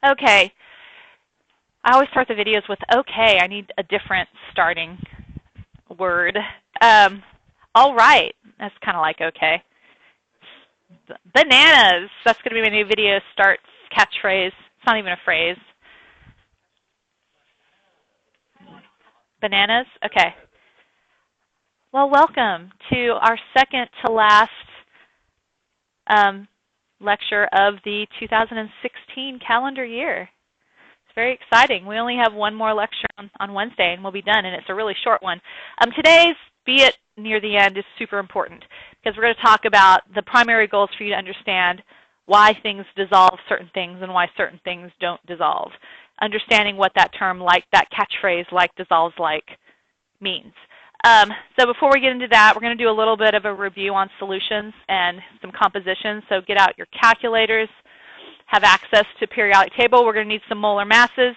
Okay. I always start the videos with okay. I need a different starting word. All right. That's kind of like okay. Bananas. That's going to be my new video start catchphrase. It's not even a phrase. Bananas? Okay. Well, welcome to our second to last lecture of the 2016 calendar year. It's very exciting. We only have one more lecture on Wednesday and we'll be done, and it's a really short one. Today's, be it near the end, is super important because we're going to talk about the primary goals for you to understand why things dissolve certain things and why certain things don't dissolve. Understanding what that term, like that catchphrase, like dissolves like, means. So before we get into that, we're going to do a little bit of a review on solutions and some compositions. So get out your calculators, have access to periodic table. We're going to need some molar masses,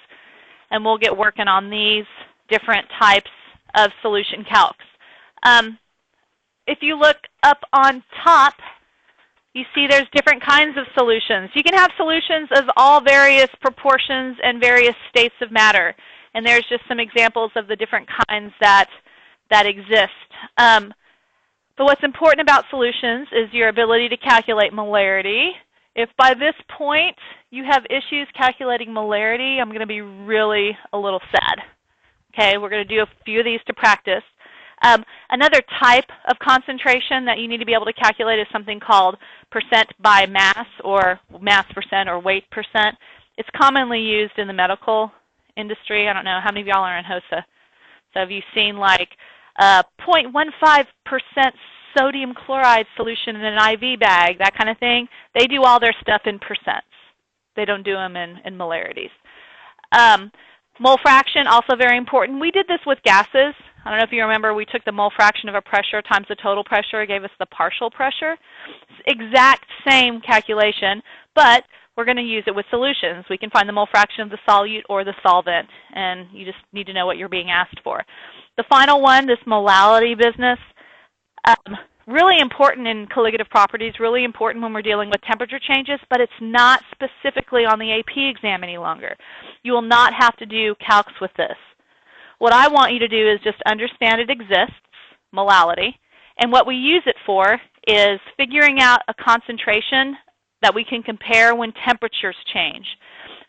and we'll get working on these different types of solution calcs. If you look up on top, you see there's different kinds of solutions. You can have solutions of all various proportions and various states of matter. And there's just some examples of the different kinds that exist. But what's important about solutions is your ability to calculate molarity. If by this point you have issues calculating molarity, I'm going to be really a little sad. Okay, we're going to do a few of these to practice. Another type of concentration that you need to be able to calculate is something called percent by mass, or mass percent, or weight percent. It's commonly used in the medical industry. I don't know, how many of y'all are in HOSA? So have you seen like 0.15% sodium chloride solution in an IV bag, that kind of thing? They do all their stuff in percents. They don't do them in molarities. Mole fraction, also very important. We did this with gases. I don't know if you remember, we took the mole fraction of a pressure times the total pressure. It gave us the partial pressure. Exact same calculation, but we're going to use it with solutions. We can find the mole fraction of the solute or the solvent, and you just need to know what you're being asked for. The final one, this molality business, really important in colligative properties, really important when we're dealing with temperature changes, but it's not specifically on the AP exam any longer. You will not have to do calcs with this. What I want you to do is just understand it exists, molality, and what we use it for is figuring out a concentration that we can compare when temperatures change.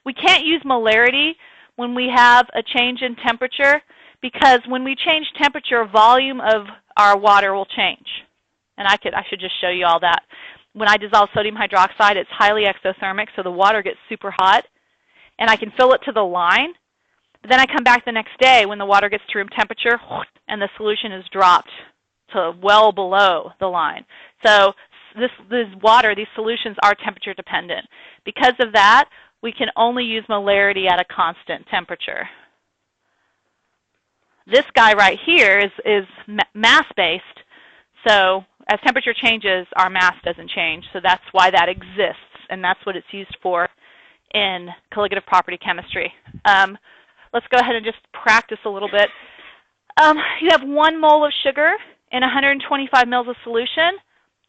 We can't use molarity when we have a change in temperature, because when we change temperature, volume of our water will change. And I should just show you all that. When I dissolve sodium hydroxide, it's highly exothermic, so the water gets super hot, and I can fill it to the line. But then I come back the next day when the water gets to room temperature, and the solution is dropped to well below the line. So this water, these solutions are temperature dependent. Because of that, we can only use molarity at a constant temperature. This guy right here is mass-based, so as temperature changes, our mass doesn't change. So that's why that exists, and that's what it's used for in colligative property chemistry. Let's go ahead and just practice a little bit. You have 1 mole of sugar in 125 mils of solution.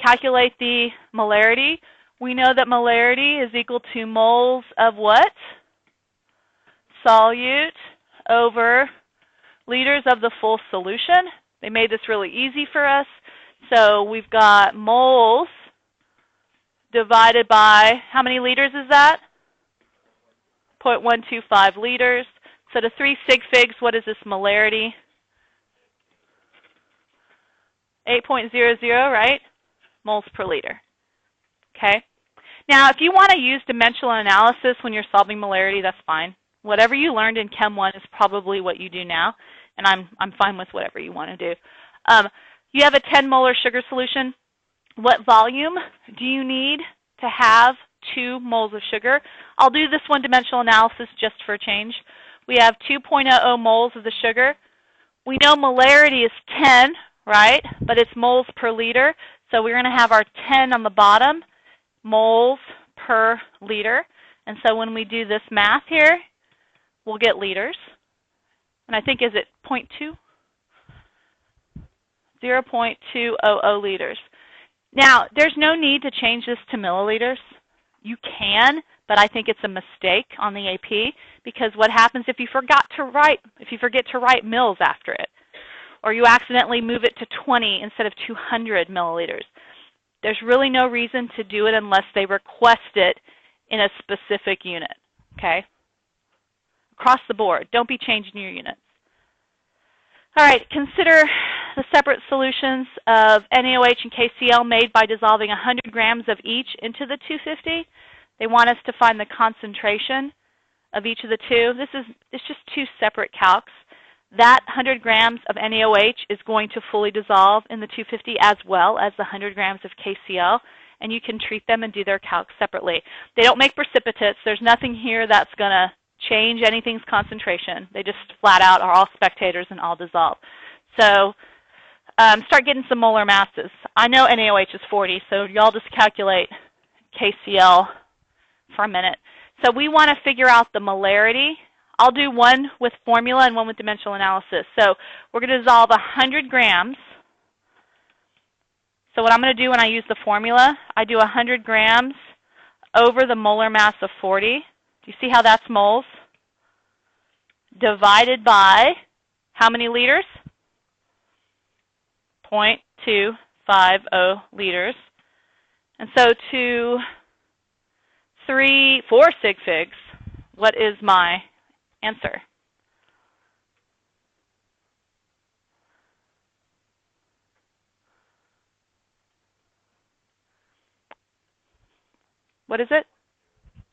Calculate the molarity. We know that molarity is equal to moles of what? Solute over liters of the full solution. They made this really easy for us. So we've got moles divided by, how many liters is that? 0.125 liters. So to 3 sig figs, what is this molarity? 8.00, right? Moles per liter. Okay. Now, if you want to use dimensional analysis when you're solving molarity, that's fine. Whatever you learned in Chem 1 is probably what you do now, and I'm fine with whatever you want to do. You have a 10 molar sugar solution. What volume do you need to have 2 moles of sugar? I'll do this one dimensional analysis just for a change. We have 2.00 moles of the sugar. We know molarity is 10, right? But it's moles per liter. So we're going to have our 10 on the bottom, moles per liter. And so when we do this math here, we'll get liters. And I think, is it 0.2? 0.200 liters. Now, there's no need to change this to milliliters. You can, but I think it's a mistake on the AP, because what happens if you forget to write mils after it, or you accidentally move it to 20 instead of 200 milliliters? There's really no reason to do it unless they request it in a specific unit, okay? Across the board, don't be changing your units. All right, consider the separate solutions of NaOH and KCl made by dissolving 100 grams of each into the 250. They want us to find the concentration of each of the two. It's just two separate calcs. That 100 grams of NaOH is going to fully dissolve in the 250 as well as the 100 grams of KCl, and you can treat them and do their calcs separately. They don't make precipitates. There's nothing here that's going to change anything's concentration. They just flat out are all spectators and all dissolve. So start getting some molar masses. I know NaOH is 40, so y'all just calculate KCl for a minute. So we want to figure out the molarity. I'll do one with formula and one with dimensional analysis. So we're going to dissolve 100 grams. So what I'm going to do when I use the formula, I do 100 grams over the molar mass of 40. Do you see how that's moles? Divided by how many liters? 0.250 liters. And so to 4 sig figs, what is my answer? What is it?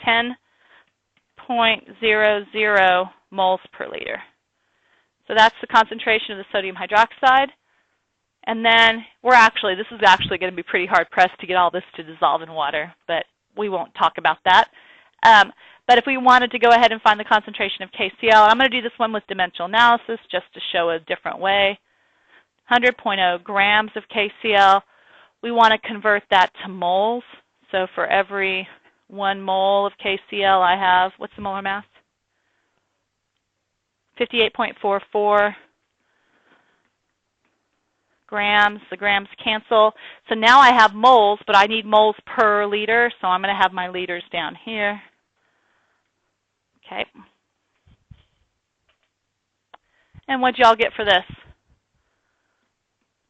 10.00 moles per liter. So that's the concentration of the sodium hydroxide. And then this is actually going to be pretty hard pressed to get all this to dissolve in water, but we won't talk about that. But if we wanted to go ahead and find the concentration of KCl, I'm going to do this one with dimensional analysis just to show a different way. 100.0 grams of KCl. We want to convert that to moles. So for every 1 mole of KCl I have, what's the molar mass? 58.44 grams. The grams cancel. So now I have moles, but I need moles per liter, so I'm going to have my liters down here. Okay. And what'd y'all get for this?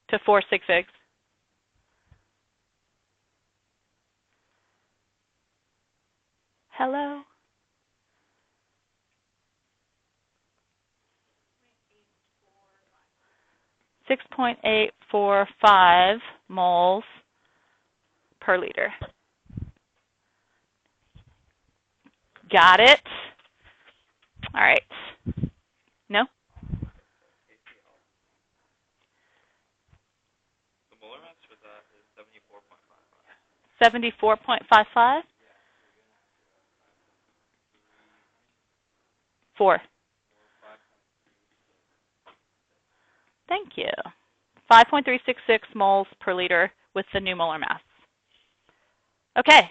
To 4 sig figs. Hello? .845 moles per liter. Got it? All right. No? The molar mass for that is 74.55. 74.55? 4. Thank you. 5.366 moles per liter with the new molar mass. Okay.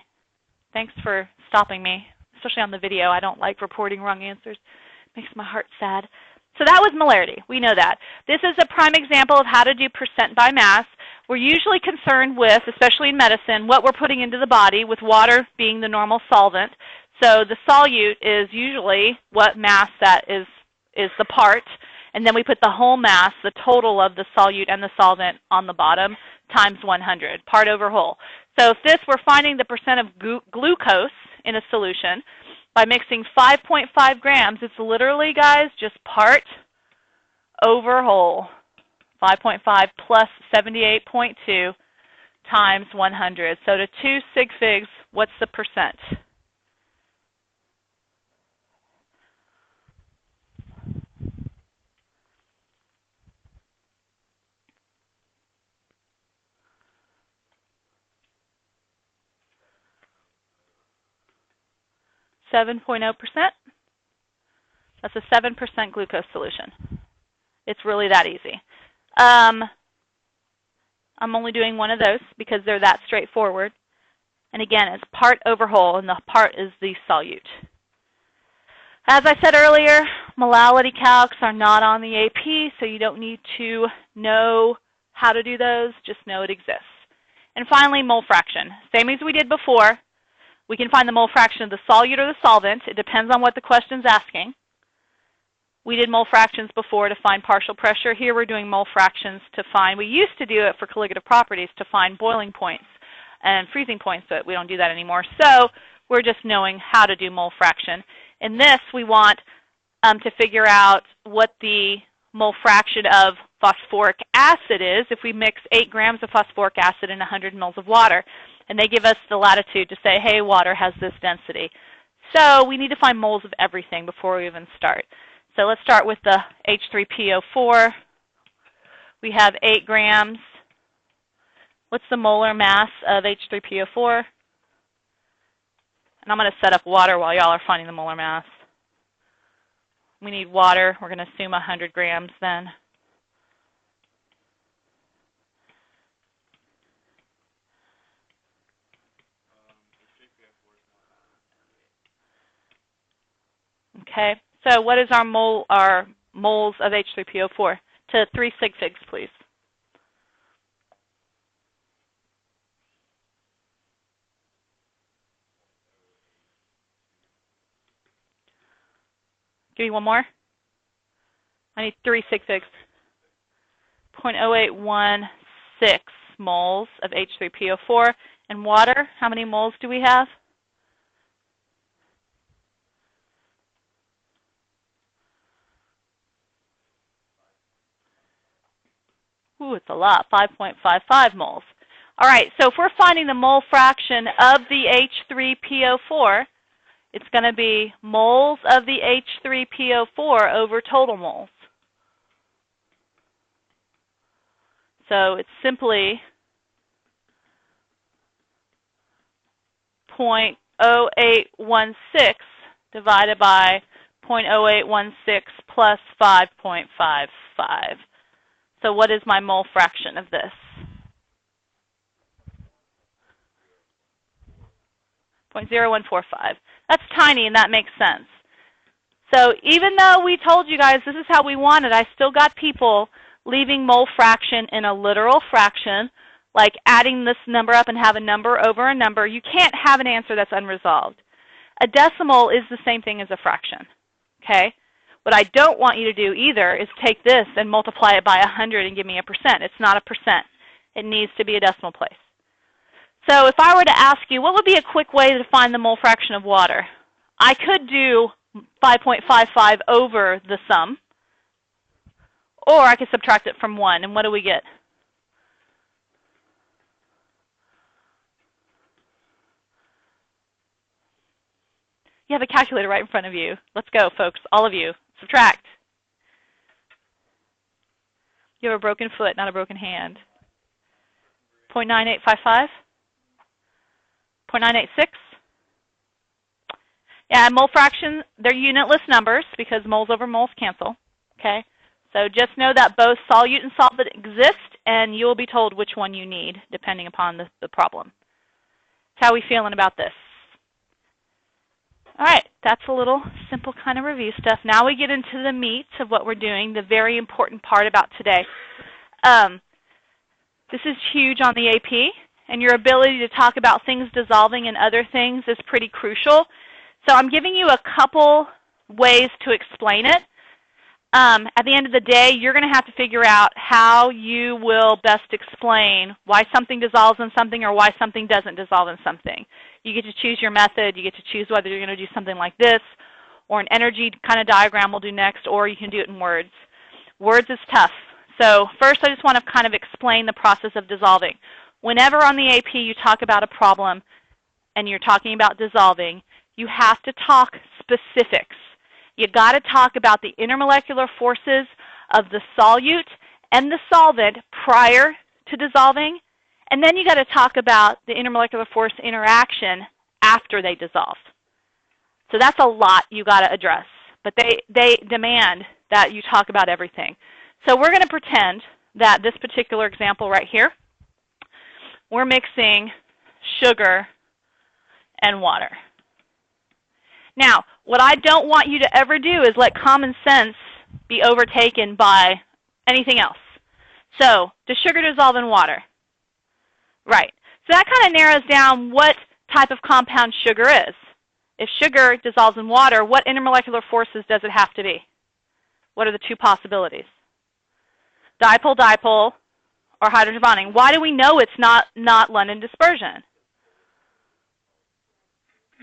Thanks for stopping me, especially on the video. I don't like reporting wrong answers. It makes my heart sad. So that was molarity. We know that. This is a prime example of how to do percent by mass. We're usually concerned with, especially in medicine, what we're putting into the body, with water being the normal solvent. So the solute is usually what mass that is the part, and then we put the whole mass, the total of the solute and the solvent on the bottom, times 100, part over whole. So if we're finding the percent of glucose in a solution by mixing 5.5 grams, it's literally, guys, just part over whole. 5.5 plus 78.2 times 100. So to 2 sig figs, what's the percent? .7%. That's a 7% glucose solution. It's really that easy. I'm only doing one of those because they're that straightforward. And again, it's part over whole, and the part is the solute. As I said earlier, molality calcs are not on the AP, so you don't need to know how to do those. Just know it exists. And finally, mole fraction. Same as we did before. We can find the mole fraction of the solute or the solvent. It depends on what the question's asking. We did mole fractions before to find partial pressure. Here we're doing mole fractions to find, we used to do it for colligative properties to find boiling points and freezing points, but we don't do that anymore. So we're just knowing how to do mole fraction. In this, we want to figure out what the mole fraction of phosphoric acid is if we mix 8 grams of phosphoric acid in 100 mils of water. And they give us the latitude to say, hey, water has this density. So we need to find moles of everything before we even start. So let's start with the H3PO4. We have 8 grams. What's the molar mass of H3PO4? And I'm going to set up water while y'all are finding the molar mass. We need water. We're going to assume 100 grams then. Okay, so what is our moles of H3PO4? To 3 sig figs, please. Give me one more. I need 3 sig figs. 0.0816 moles of H3PO4. And water, how many moles do we have? Ooh, it's a lot, 5.55 moles. All right, so if we're finding the mole fraction of the H3PO4, it's going to be moles of the H3PO4 over total moles. So it's simply 0.0816 divided by 0.0816 plus 5.55. So what is my mole fraction of this? 0.0145. That's tiny, and that makes sense. So even though we told you guys this is how we want it, I still got people leaving mole fraction in a literal fraction, like adding this number up and have a number over a number. You can't have an answer that's unresolved. A decimal is the same thing as a fraction, okay? What I don't want you to do either is take this and multiply it by 100 and give me a percent. It's not a percent. It needs to be a decimal place. So if I were to ask you, what would be a quick way to find the mole fraction of water? I could do 5.55 over the sum, or I could subtract it from 1. And what do we get? You have a calculator right in front of you. Let's go, folks, all of you. Subtract. You have a broken foot, not a broken hand. 0.9855? 0.986? Yeah, mole fraction, they're unitless numbers because moles over moles cancel. Okay? So just know that both solute and solvent exist, and you will be told which one you need depending upon the problem. How are we feeling about this? All right, that's a little simple kind of review stuff. Now we get into the meat of what we're doing, the very important part about today. This is huge on the AP, and your ability to talk about things dissolving and other things is pretty crucial. So I'm giving you a couple ways to explain it. At the end of the day, you're going to have to figure out how you will best explain why something dissolves in something or why something doesn't dissolve in something. You get to choose your method. You get to choose whether you're going to do something like this, or an energy kind of diagram we'll do next, or you can do it in words. Words is tough. So first, I just want to kind of explain the process of dissolving. Whenever on the AP you talk about a problem and you're talking about dissolving, you have to talk specifics. You got to talk about the intermolecular forces of the solute and the solvent prior to dissolving, and then you got to talk about the intermolecular force interaction after they dissolve. So that's a lot you got to address, but they demand that you talk about everything. So we're going to pretend that this particular example right here, we're mixing sugar and water. Now, what I don't want you to ever do is let common sense be overtaken by anything else. So, does sugar dissolve in water? Right. So that kind of narrows down what type of compound sugar is. If sugar dissolves in water, what intermolecular forces does it have to be? What are the two possibilities? Dipole-dipole or hydrogen bonding. Why do we know it's not London dispersion?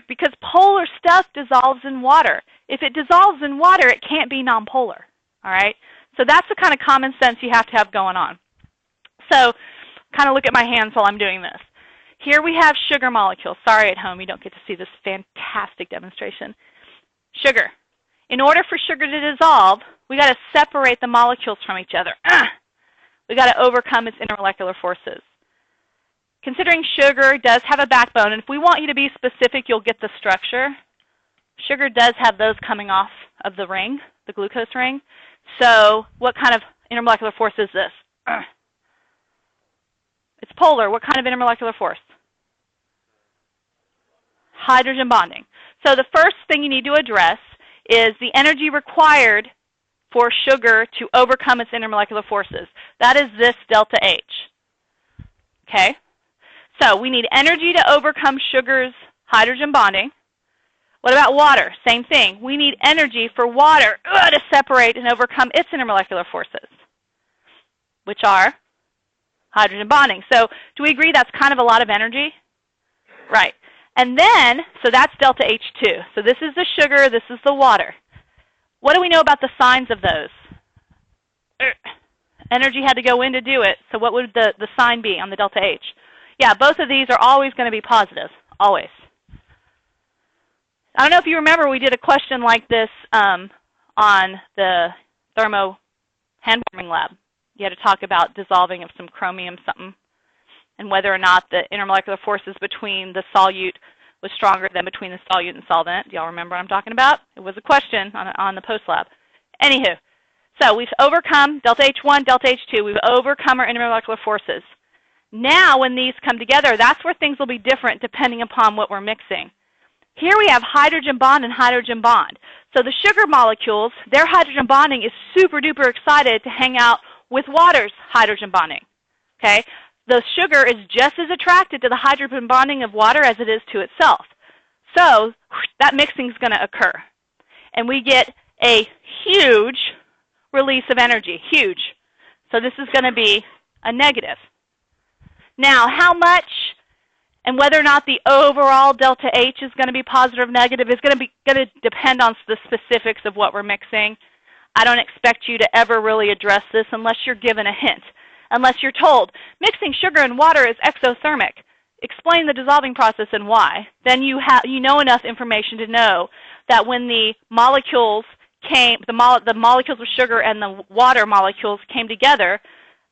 Because polar stuff dissolves in water. If it dissolves in water, it can't be nonpolar. All right? So that's the kind of common sense you have to have going on. So kind of look at my hands while I'm doing this. Here we have sugar molecules. Sorry at home, you don't get to see this fantastic demonstration. Sugar. In order for sugar to dissolve, we got to separate the molecules from each other. We got to overcome its intermolecular forces. Considering sugar does have a backbone, and if we want you to be specific, you'll get the structure. Sugar does have those coming off of the ring, the glucose ring. So what kind of intermolecular force is this? It's polar. What kind of intermolecular force? Hydrogen bonding. So the first thing you need to address is the energy required for sugar to overcome its intermolecular forces. That is this delta H. Okay? So we need energy to overcome sugar's hydrogen bonding. What about water? Same thing. We need energy for water to separate and overcome its intermolecular forces, which are hydrogen bonding. So do we agree that's kind of a lot of energy? Right. And then, so that's delta H2. So this is the sugar, this is the water. What do we know about the signs of those? Energy had to go in to do it, so what would the sign be on the delta H? Yeah, both of these are always going to be positive, always. I don't know if you remember, we did a question like this on the thermo hand warming lab. You had to talk about dissolving of some chromium something and whether or not the intermolecular forces between the solute was stronger than between the solute and solvent. Do y'all remember what I'm talking about? It was a question on the post lab. Anywho, so we've overcome delta H1, delta H2. We've overcome our intermolecular forces. Now when these come together, that's where things will be different depending upon what we're mixing. Here we have hydrogen bond and hydrogen bond. So the sugar molecules, their hydrogen bonding is super duper excited to hang out with water's hydrogen bonding. Okay? The sugar is just as attracted to the hydrogen bonding of water as it is to itself. So that mixing is going to occur. And we get a huge release of energy, huge. So this is going to be a negative. Now, how much and whether or not the overall delta H is going to be positive or negative is going to depend on the specifics of what we're mixing. I don't expect you to ever really address this unless you're given a hint. Unless you're told, mixing sugar and water is exothermic. Explain the dissolving process and why. Then you know enough information to know that when the molecules the molecules of sugar and the water molecules came together,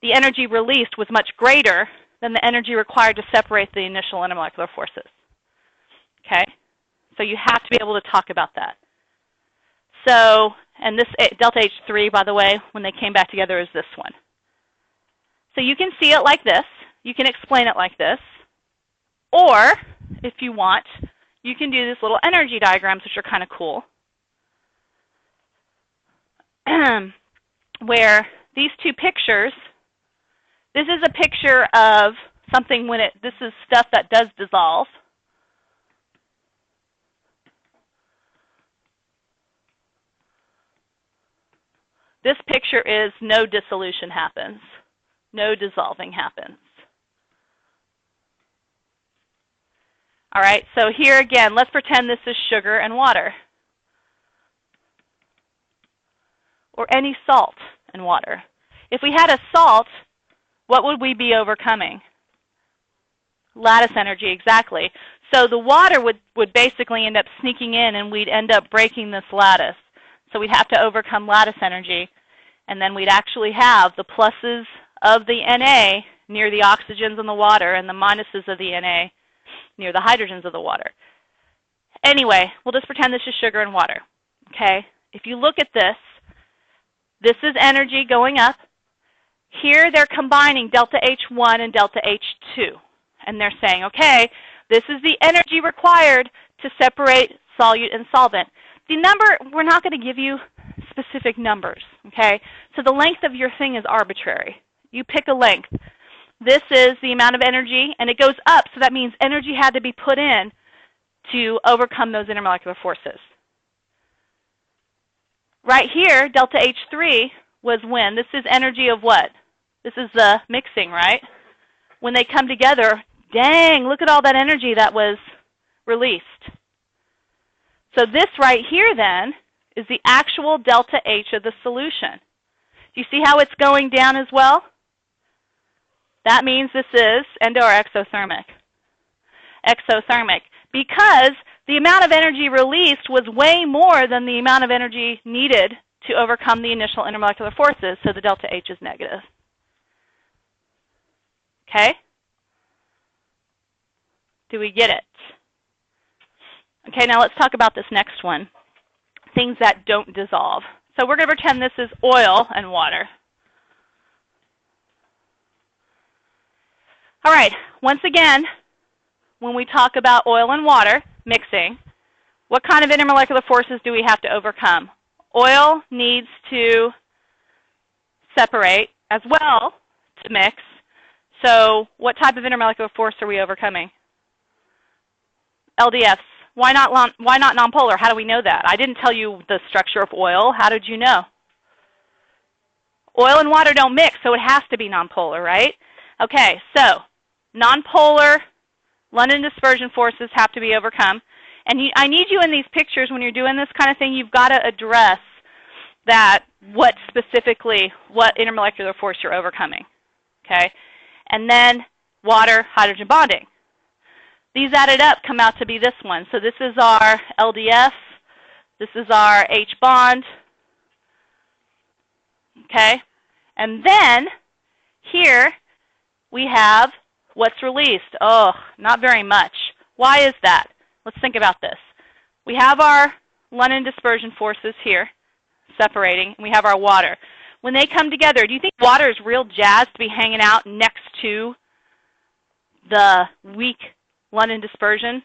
the energy released was much greater than the energy required to separate the initial intermolecular forces. Okay? So you have to be able to talk about that. So, and this delta H3, by the way, when they came back together is this one. So you can see it like this. You can explain it like this. Or, if you want, you can do these little energy diagrams, which are kind of cool, where these two pictures, this is a picture of something this is stuff that does dissolve. This picture is no dissolution happens. No dissolving happens. All right, so here again, let's pretend this is sugar and water. Or any salt and water. If we had a salt, what would we be overcoming? Lattice energy, exactly. So the water would basically end up sneaking in and we'd end up breaking this lattice. So we'd have to overcome lattice energy. And then we'd actually have the pluses of the Na near the oxygens in the water and the minuses of the Na near the hydrogens of the water. Anyway, we'll just pretend this is sugar and water. Okay? If you look at this, this is energy going up. Here they're combining delta H1 and delta H2. And they're saying, okay, this is the energy required to separate solute and solvent. The number, we're not going to give you specific numbers, okay? So the length of your thing is arbitrary. You pick a length. this is the amount of energy, and it goes up, so that means energy had to be put in to overcome those intermolecular forces. Right here, delta H3 was when? This is energy of what? This is the mixing, right? When they come together, dang, look at all that energy that was released. So this right here then is the actual delta H of the solution. Do you see how it's going down as well? That means this is endo or exothermic. Exothermic. Because the amount of energy released was way more than the amount of energy needed to overcome the initial intermolecular forces, so the delta H is negative. Okay? Do we get it? Okay, now let's talk about this next one. Things that don't dissolve. So we're going to pretend this is oil and water. All right, once again, when we talk about oil and water mixing, what kind of intermolecular forces do we have to overcome? Oil needs to separate as well to mix. So what type of intermolecular force are we overcoming? LDFs. Why not nonpolar? How do we know that? I didn't tell you the structure of oil. How did you know? Oil and water don't mix, so it has to be nonpolar, right? Okay, so nonpolar London dispersion forces have to be overcome. And I need you in these pictures when you're doing this kind of thing, you've got to address that what intermolecular force you're overcoming. Okay? And then water hydrogen bonding. These added up come out to be this one. So this is our LDF. This is our H bond. Okay? And then here we have what's released. Oh, not very much. Why is that? Let's think about this. We have our London dispersion forces here separating, and we have our water. When they come together, do you think water is real jazzed to be hanging out next to the weak London dispersion?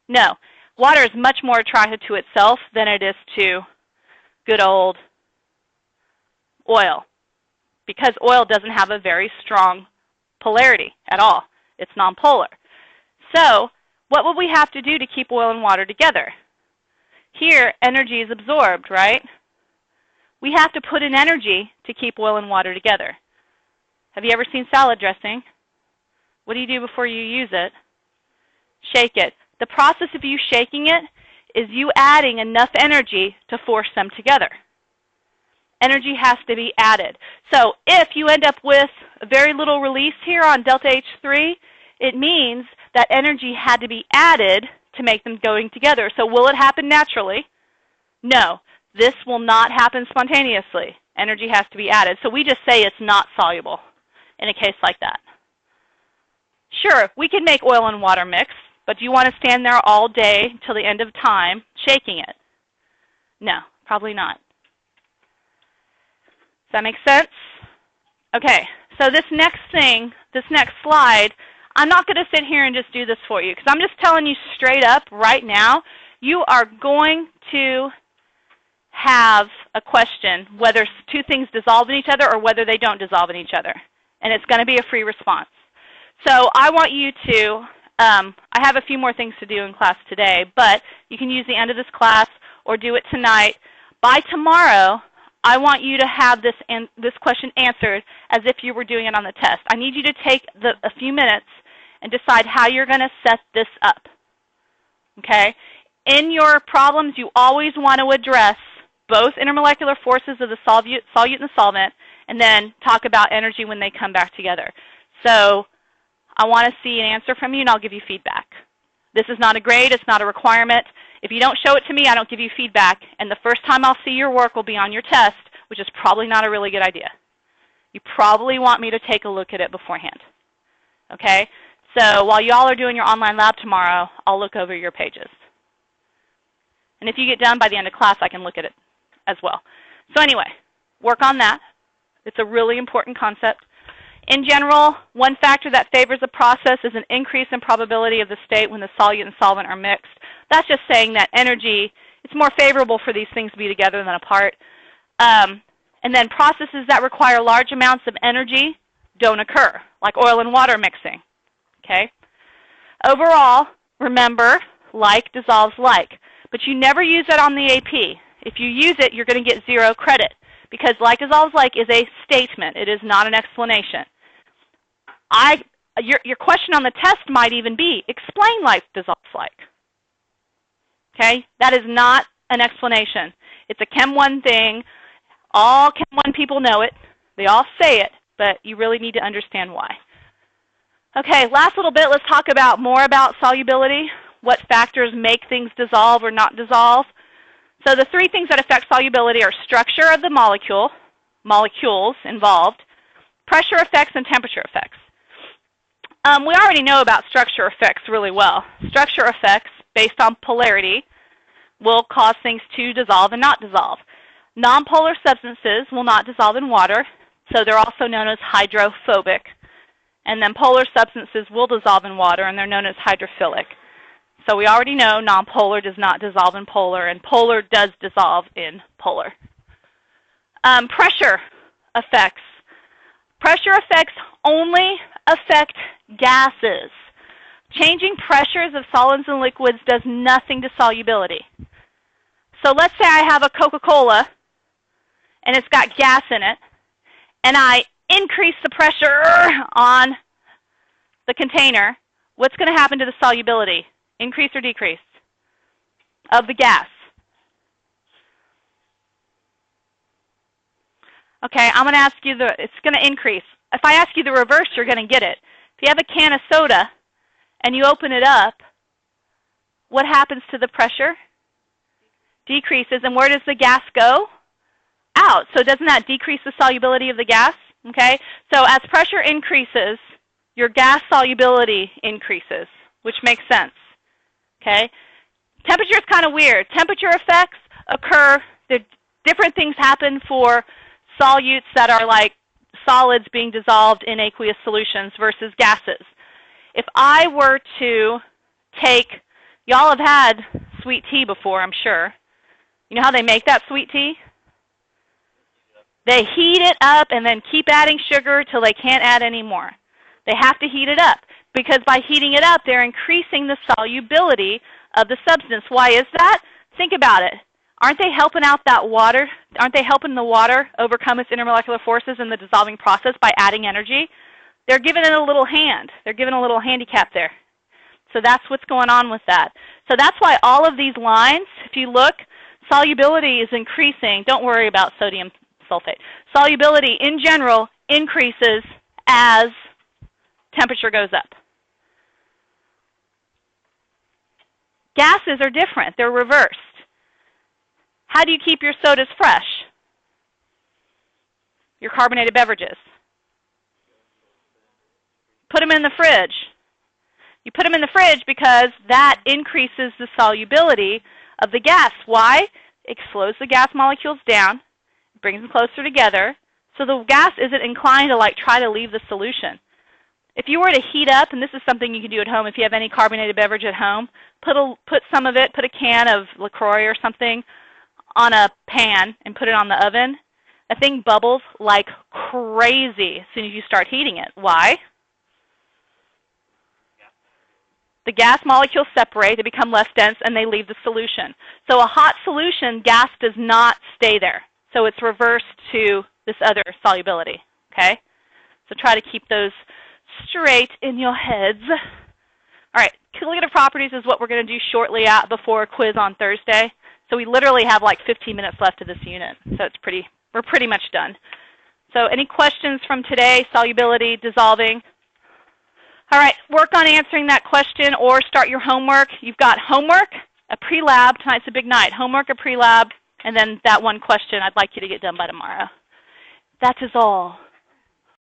No. Water is much more attracted to itself than it is to good old oil, because oil doesn't have a very strong polarity at all. It's nonpolar. So what would we have to do to keep oil and water together? Here, energy is absorbed, right? We have to put in energy to keep oil and water together. Have you ever seen salad dressing? What do you do before you use it? Shake it. The process of you shaking it is you adding enough energy to force them together. Energy has to be added. So if you end up with a very little release here on delta H3, it means that energy had to be added to make them going together. So will it happen naturally? No. This will not happen spontaneously. Energy has to be added. So we just say it's not soluble in a case like that. Sure, we can make oil and water mix, but do you want to stand there all day till the end of time shaking it? No, probably not. Does that make sense? Okay, so this next thing, this next slide, I'm not going to sit here and just do this for you, because I'm just telling you straight up right now, you are going to have a question whether two things dissolve in each other or whether they don't dissolve in each other. And it's going to be a free response. So I want you to, I have a few more things to do in class today, but you can use the end of this class or do it tonight. By tomorrow, I want you to have this question answered as if you were doing it on the test. I need you to take a few minutes and decide how you're going to set this up. Okay? In your problems, you always want to address both intermolecular forces of the solute and the solvent, and then talk about energy when they come back together. So I want to see an answer from you, and I'll give you feedback. This is not a grade. It's not a requirement. If you don't show it to me, I don't give you feedback, and the first time I'll see your work will be on your test, which is probably not a really good idea. You probably want me to take a look at it beforehand. Okay? So while y'all are doing your online lab tomorrow, I'll look over your pages. And if you get done by the end of class, I can look at it as well. So anyway, work on that. It's a really important concept. In general, one factor that favors a process is an increase in probability of the state when the solute and solvent are mixed. That's just saying that energy, it's more favorable for these things to be together than apart. And then processes that require large amounts of energy don't occur, like oil and water mixing. Okay? Overall, remember, like dissolves like. But you never use it on the AP. If you use it, you're going to get 0 credit, because like dissolves like is a statement. It is not an explanation. Your question on the test might even be, explain like dissolves like. Okay? That is not an explanation. It's a Chem 1 thing. All Chem 1 people know it. They all say it, but you really need to understand why. Okay, last little bit, let's talk about more about solubility, what factors make things dissolve or not dissolve. So the 3 things that affect solubility are structure of the molecules involved, pressure effects, and temperature effects. We already know about structure effects really well. Structure effects, based on polarity, will cause things to dissolve and not dissolve. Nonpolar substances will not dissolve in water, so they're also known as hydrophobic. And then polar substances will dissolve in water, and they're known as hydrophilic. So we already know nonpolar does not dissolve in polar, and polar does dissolve in polar. Pressure effects. Pressure effects only affect gases. Changing pressures of solids and liquids does nothing to solubility. So let's say I have a Coca-Cola, and it's got gas in it, and I increase the pressure on the container. What's going to happen to the solubility? Increase or decrease of the gas? Okay, I'm going to ask you it's going to increase. If I ask you the reverse, you're going to get it. If you have a can of soda and you open it up, what happens to the pressure? Decreases. And where does the gas go? Out. So doesn't that decrease the solubility of the gas? Okay, so as pressure increases, your gas solubility increases, which makes sense. Okay, temperature is kind of weird. Temperature effects occur. Different things happen for solutes that are like solids being dissolved in aqueous solutions versus gases. If I were to take, y'all have had sweet tea before, I'm sure. You know how they make that sweet tea? They heat it up and then keep adding sugar till they can't add any more. They have to heat it up, because by heating it up, they're increasing the solubility of the substance. Why is that? Think about it. Aren't they helping out that water? Aren't they helping the water overcome its intermolecular forces in the dissolving process by adding energy? They're giving it a little hand. They're giving a little handicap there. So that's what's going on with that. So that's why all of these lines, if you look, solubility is increasing. Don't worry about sodium sulfate. Solubility in general increases as temperature goes up. Gases are different. They're reversed. How do you keep your sodas fresh? Your carbonated beverages. Put them in the fridge. You put them in the fridge because that increases the solubility of the gas. Why? It slows the gas molecules down, brings them closer together, so the gas isn't inclined to try to leave the solution. If you were to heat up, and this is something you can do at home if you have any carbonated beverage at home, put some of it, put a can of LaCroix or something on a pan and put it on the oven. That thing bubbles like crazy as soon as you start heating it. Why? The gas molecules separate, they become less dense, and they leave the solution. So a hot solution, gas does not stay there. So it's reversed to this other solubility, okay? So try to keep those straight in your heads. All right, colligative properties is what we're going to do shortly before a quiz on Thursday. So we literally have 15 minutes left of this unit. So we're pretty much done. So any questions from today, solubility, dissolving? All right, work on answering that question or start your homework. You've got homework, a pre-lab. Tonight's a big night. Homework, a pre-lab, and then that one question I'd like you to get done by tomorrow. That is all.